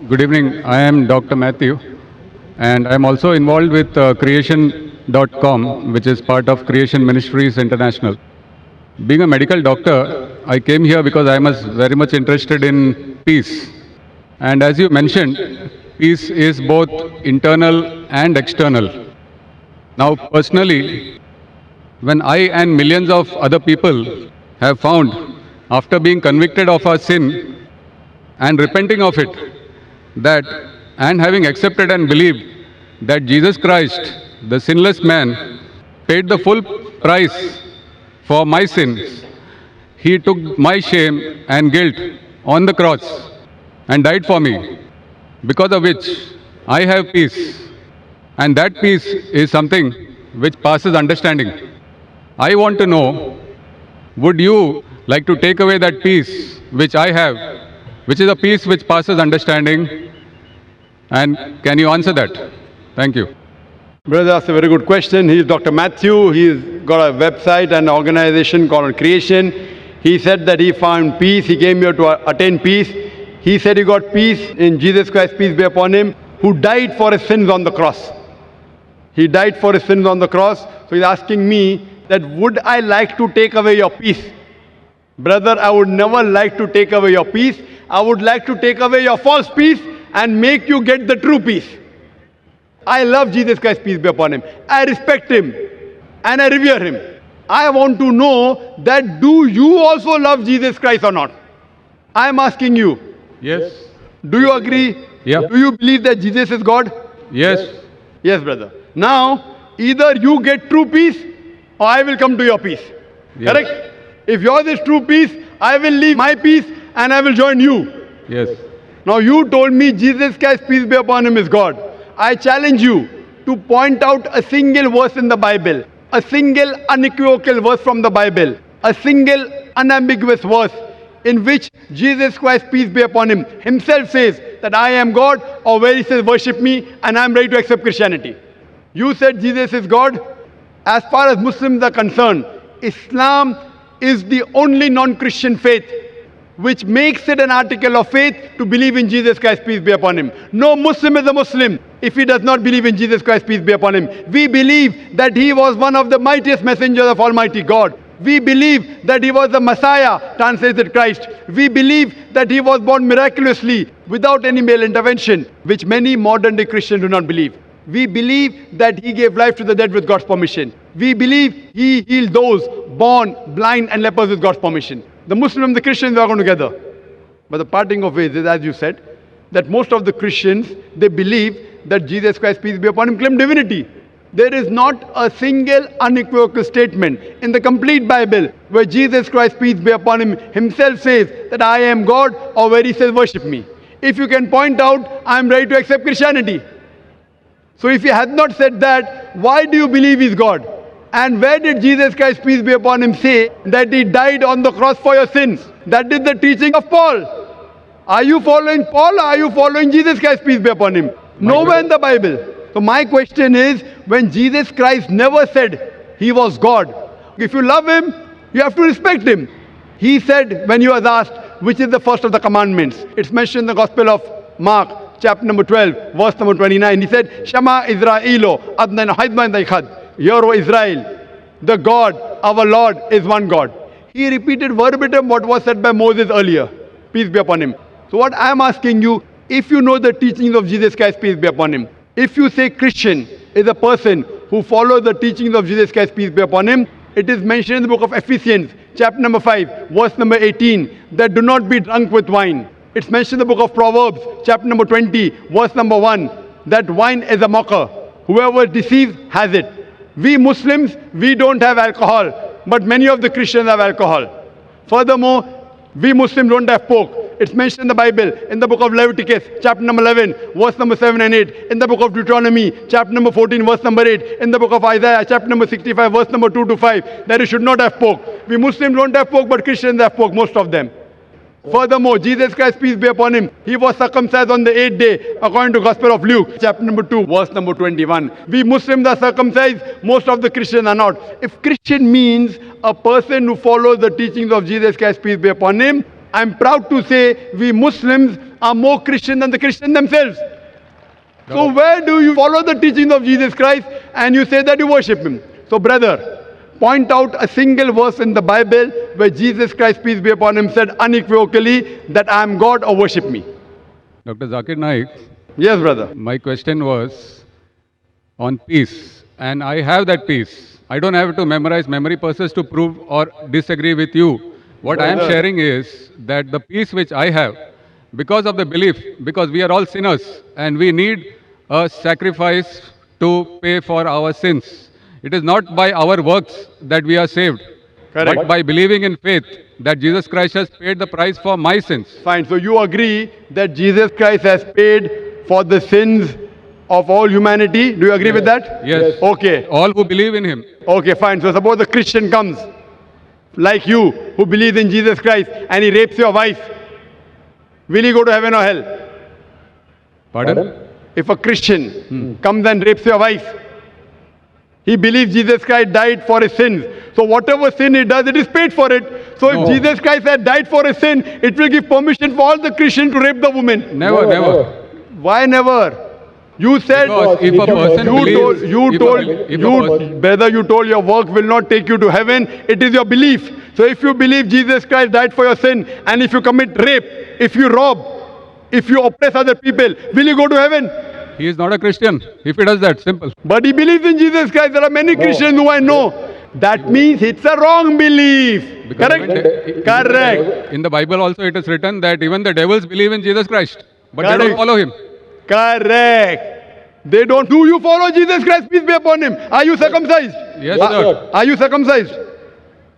Good evening. I am Dr. Matthew, and I am also involved with creation.com, which is part of Creation Ministries International. Being a medical doctor, I came here because I was very much interested in peace. And as you mentioned, peace is both internal and external. Now, personally, when I and millions of other people have found, after being convicted of our sin and repenting of it, that and having accepted and believed that Jesus Christ, the sinless man, paid the full price for my sins. He took my shame and guilt on the cross and died for me, because of which I have peace. And that peace is something which passes understanding. I want to know, would you like to take away that peace which I have, which is a peace which passes understanding? And can you answer that? Thank you. Brother, that's a very good question. He's Dr. Matthew. He's got a website and organization called Creation. He said that he found peace. He came here to attain peace. He said he got peace in Jesus Christ, peace be upon him, who died for his sins on the cross. He died for his sins on the cross. So he's asking me that would I like to take away your peace? Brother, I would never like to take away your peace. I would like to take away your false peace and make you get the true peace. I love Jesus Christ, peace be upon him. I respect him and I revere him. I want to know that do you also love Jesus Christ or not? I am asking you. Yes. Do you agree? Yeah. Do you believe that Jesus is God? Yes. Yes, brother. Now, either you get true peace or I will come to your peace. Yes. Correct? If yours is true peace, I will leave my peace and I will join you. Yes. Now you told me Jesus Christ, peace be upon him, is God. I challenge you to point out a single verse in the Bible, a single unequivocal verse from the Bible, a single unambiguous verse in which Jesus Christ, peace be upon him, himself says that I am God, or where he says worship me and I am ready to accept Christianity. You said Jesus is God. As far as Muslims are concerned, Islam is the only non-Christian faith which makes it an article of faith to believe in Jesus Christ, peace be upon him. No Muslim is a Muslim if he does not believe in Jesus Christ, peace be upon him. We believe that he was one of the mightiest messengers of Almighty God. We believe that he was the Messiah, translated Christ. We believe that he was born miraculously without any male intervention, which many modern day Christians do not believe. We believe that he gave life to the dead with God's permission. We believe he healed those born blind and lepers with God's permission. The Muslim and the Christians are going together. But the parting of ways is, as you said, that most of the Christians, they believe that Jesus Christ, peace be upon him, claimed divinity. There is not a single unequivocal statement in the complete Bible where Jesus Christ, peace be upon him, himself says that I am God, or where he says worship me. If you can point out, I am ready to accept Christianity. So if he has not said that, why do you believe he is God? And where did Jesus Christ, peace be upon him, say that he died on the cross for your sins? That is the teaching of Paul. Are you following Paul, or are you following Jesus Christ, peace be upon him? Nowhere in the Bible. So my question is, when Jesus Christ never said he was God, if you love him, you have to respect him. He said, when he was asked, which is the first of the commandments? It's mentioned in the Gospel of Mark, chapter number 12, verse number 29. He said, Shema Israelo, Adnan Haidman Daikhad. Hear, O Israel, the God, our Lord, is one God. He repeated verbatim what was said by Moses earlier. Peace be upon him. So what I am asking you, if you know the teachings of Jesus Christ, peace be upon him, if you say Christian is a person who follows the teachings of Jesus Christ, peace be upon him, it is mentioned in the book of Ephesians, chapter number 5, verse number 18, that do not be drunk with wine. It's mentioned in the book of Proverbs, chapter number 20, verse number 1, that wine is a mocker. Whoever deceives has it. We Muslims, we don't have alcohol, but many of the Christians have alcohol. Furthermore, we Muslims don't have pork. It's mentioned in the Bible, in the book of Leviticus, chapter number 11, verse number 7 and 8, in the book of Deuteronomy, chapter number 14, verse number 8, in the book of Isaiah, chapter number 65, verse number 2 to 5, that you should not have pork. We Muslims don't have pork, but Christians have pork, most of them. Furthermore, Jesus Christ, peace be upon him, he was circumcised on the 8th day, according to Gospel of Luke, chapter number 2, verse number 21. We Muslims are circumcised, most of the Christians are not. If Christian means a person who follows the teachings of Jesus Christ, peace be upon him, I'm proud to say we Muslims are more Christian than the Christians themselves. So where do you follow the teachings of Jesus Christ and you say that you worship him? So brother, point out a single verse in the Bible where Jesus Christ, peace be upon him, said unequivocally that I am God or worship me. Dr. Zakir Naik, Yes, brother. my question was on peace, and I have that peace. I don't have to memorize memory purposes to prove or disagree with you. What I am sharing is that the peace which I have, because of the belief, because we are all sinners and we need a sacrifice to pay for our sins. It is not by our works that we are saved, Correct. but by believing in faith that Jesus Christ has paid the price for my sins. Fine. So you agree that Jesus Christ has paid for the sins of all humanity. Do you agree with that? Yes. Okay. All who believe in him. Okay, fine. So suppose a Christian comes, like you, who believes in Jesus Christ, and he rapes your wife. Will he go to heaven or hell? Pardon? If a Christian comes and rapes your wife, he believes Jesus Christ died for his sins. So whatever sin he does, it is paid for it. So No. if Jesus Christ had died for his sin, it will give permission for all the Christians to rape the woman. Never, never. Why never? You said, Because if a person believes, brother, you told your work will not take you to heaven. It is your belief. So if you believe Jesus Christ died for your sin, and if you commit rape, if you rob, if you oppress other people, will you go to heaven? he is not a Christian if he does that. Simple. But he believes in Jesus Christ. There are many Christians who I know. That means it's a wrong belief. Because Correct? Correct. In the Bible also it is written that even the devils believe in Jesus Christ, but they Correct. don't follow him. Correct. They don't. Do you follow Jesus Christ? Peace be upon him. Are you circumcised? Yes, sir. Are you circumcised?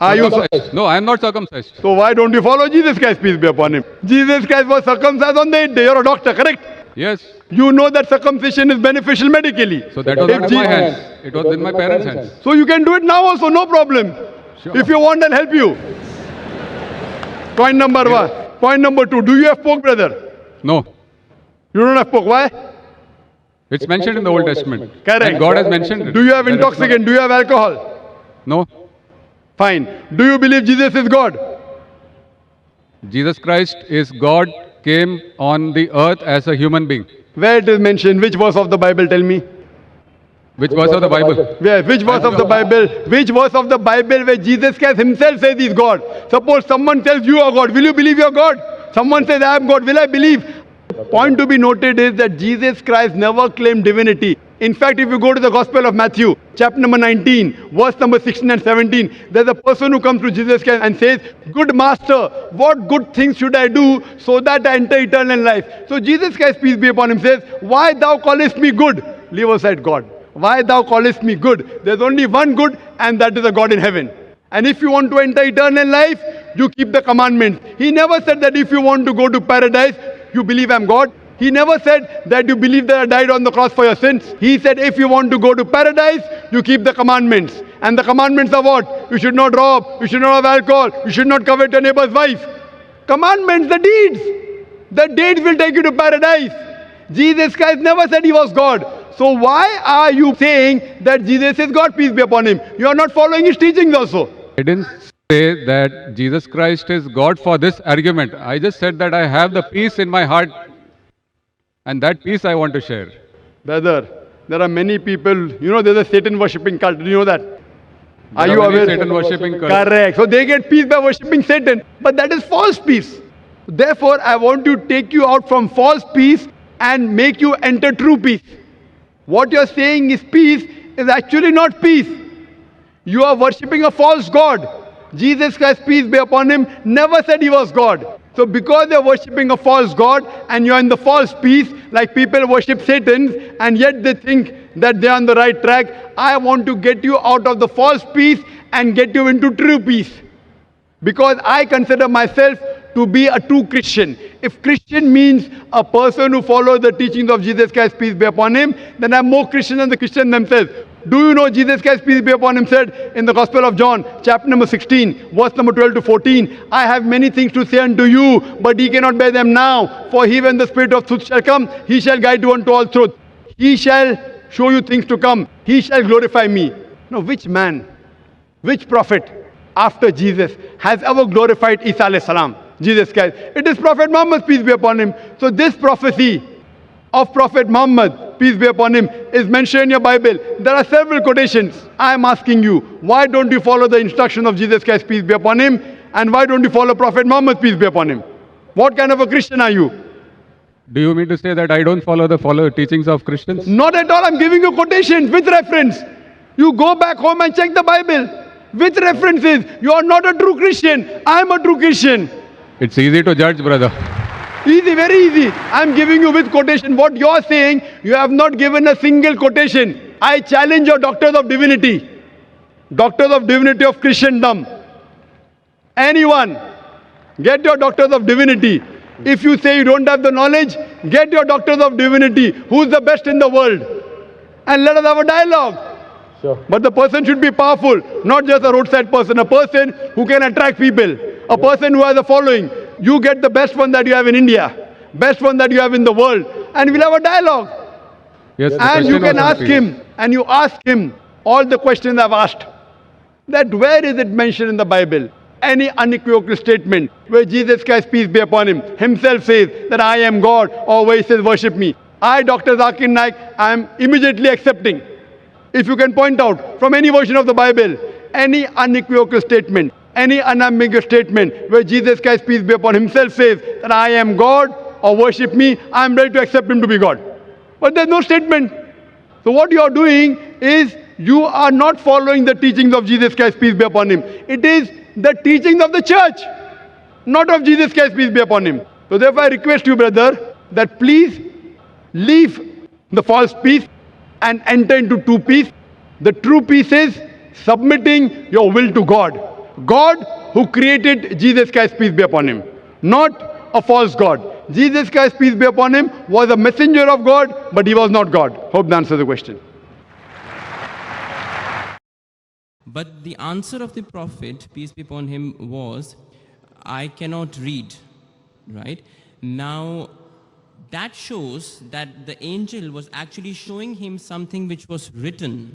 Are you? Circumcised. No, I am not circumcised. So why don't you follow Jesus Christ? Peace be upon him. Jesus Christ was circumcised on the 8th day. You're a doctor, correct? Yes. You know that circumcision is beneficial medically. So that was If not in my Je- hands. It was in my parents' hands. So you can do it now also, no problem. Sure. If you want, I'll help you. Point number one. Point number two. Do you have pork, brother? No. You don't have pork. Why? It's mentioned in the Old Testament. Correct. And God has mentioned it. Do you have That it's not- intoxicant? Do you have alcohol? No. Fine. Do you believe Jesus is God? Jesus Christ is God, came on the earth as a human being. Where it is mentioned? Which verse of the Bible? Tell me. Which verse of the Bible? Where? Which verse of the Bible? Which verse of the Bible where Jesus Christ himself says he's God? Suppose someone tells you are God. Will you believe you're God? Someone says I am God. Will I believe? Point to be noted is that Jesus Christ never claimed divinity. In fact, if you go to the Gospel of Matthew, chapter number 19, verse number 16 and 17, there's a person who comes to Jesus Christ and says, "Good master, what good things should I do so that I enter eternal life?" So Jesus Christ, peace be upon him, says, "Why thou callest me good?" Leave aside God. "Why thou callest me good?" There's only one good, and that is a God in heaven. And if you want to enter eternal life, you keep the commandments. He never said that if you want to go to paradise, you believe I'm God. He never said that you believe that I died on the cross for your sins. He said if you want to go to paradise, you keep the commandments. And the commandments are what? You should not rob, you should not have alcohol, you should not covet your neighbor's wife. Commandments, the deeds. The deeds will take you to paradise. Jesus Christ never said he was God. So why are you saying that Jesus is God, peace be upon him? You are not following his teachings also. I didn't say that Jesus Christ is God for this argument. I just said that I have the peace in my heart, and that peace I want to share. Brother, there are many people, you know, there's a Satan worshipping cult. Do you know that? Are There you many aware? Satan worshipping cults. Correct. So they get peace by worshipping Satan. But that is false peace. Therefore, I want to take you out from false peace and make you enter true peace. What you're saying is peace is actually not peace. You are worshipping a false God. Jesus Christ, peace be upon him, never said he was God. So because they're worshipping a false God and you're in the false peace, like people worship Satan and yet they think that they're on the right track, I want to get you out of the false peace and get you into true peace. Because I consider myself to be a true Christian. If Christian means a person who follows the teachings of Jesus Christ, peace be upon him, then I'm more Christian than the Christians themselves. Do you know Jesus Christ, peace be upon him, said in the Gospel of John, chapter number 16, verse number 12 to 14, I have many things to say unto you, but ye cannot bear them now. For he, when the Spirit of truth shall come, he shall guide you unto all truth. He shall show you things to come. He shall glorify me. Now, which man, which prophet after Jesus has ever glorified Isa alayhi salam? Jesus Christ. It is Prophet Muhammad, peace be upon him. So this prophecy of Prophet Muhammad, peace be upon him, is mentioned in your Bible. There are several quotations. I am asking you, why don't you follow the instruction of Jesus Christ, peace be upon him? And why don't you follow Prophet Muhammad, peace be upon him? What kind of a Christian are you? Do you mean to say that I don't follow the teachings of Christians? Not at all. I'm giving you quotations with reference. You go back home and check the Bible with references. You are not a true Christian. I am a true Christian. It's easy to judge, brother. Easy, very easy. I'm giving you with quotation. What you're saying, you have not given a single quotation. I challenge your doctors of divinity. Doctors of divinity of Christendom. Anyone, get your doctors of divinity. If you say you don't have the knowledge, get your doctors of divinity. Who's the best in the world? And let us have a dialogue. Sure. But the person should be powerful, not just a roadside person, a person who can attract people, a person who has a following. You get the best one that you have in India, best one that you have in the world, and we'll have a dialogue. Yes, the And you question can was ask serious. him, and you ask him all the questions I've asked. That where is it mentioned in the Bible? Any unequivocal statement where Jesus Christ, peace be upon him, himself says that I am God, or where he says worship me. I, Dr. Zakir Naik, I am immediately accepting. If you can point out from any version of the Bible, any unequivocal statement, any unambiguous statement where Jesus Christ, peace be upon himself says that I am God or worship me, I am ready to accept him to be God. But there's no statement. So what you are doing is you are not following the teachings of Jesus Christ, peace be upon him. It is the teachings of the church, not of Jesus Christ, peace be upon him. So therefore I request you, brother, that please leave the false peace and enter into true peace. The true peace is submitting your will to God. God who created Jesus Christ, peace be upon him, not a false God. Jesus Christ, peace be upon him, was a messenger of God, but he was not God. Hope that answers the question. But the answer of the Prophet, peace be upon him, was, I cannot read, right? Now, that shows that the angel was actually showing him something which was written.